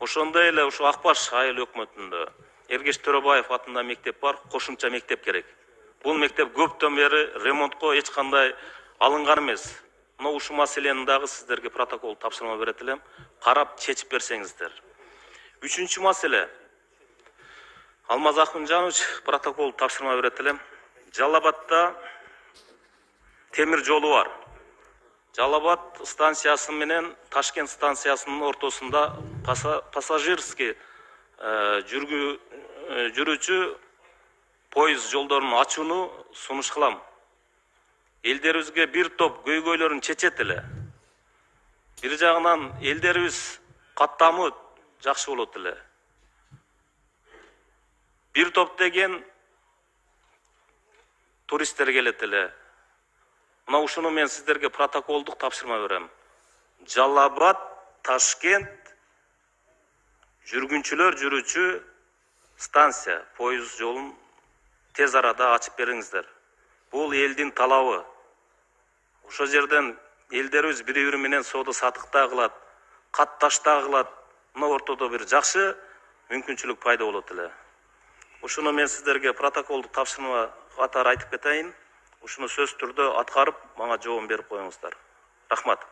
Ошондой эле ушу Ак Баш айыл өкмөтүндө Эргеш Төрөбаев атында мектеп бар, кошумча мектеп керек. Бул мектеп көптөн бери ремонтко эч кандай алынган эмес. Мына ушу маселени дагы сиздерге протокол тапшырма берет элем. Карап чечип берсеңиздер. Үчүнчү маселе. Алмаз Акмынжанович протокол тапшырма берет элем. Жалал Абадта темир жолу бар. Жалал Абад станциясы менен Ташкент станциясынын ортосунда пассажирский жүрүүчү поезд жолдорун ачууну сунуш кылам. Элдерибизге бир топ көйгөйлөрүн чечет эле. Бир жагынан элдерибиз каттамы жакшы болот эле. Бир топ деген туристтер келет эле. Мына ушуну мен сиздерге протоколдук тапшырма берем. Жалал Абад, Ташкент жүргүнчүлөр жүрүүчү станция, поезд жолун тез арада ачып бериңиздер. Бул элдин талабы. Ошо жерден элдерибиз бири-бири менен соода сатыкта кылат, катташта кылат. Мына ортодо бир жакшы мүмкүнчүлүк пайда болот эле. Ушуну мен сиздерге протоколдук тапшырма катары айтып кетейин. Ушуну сөз түрдө аткарып, мага жооп берип коюңуздар. Рахмат.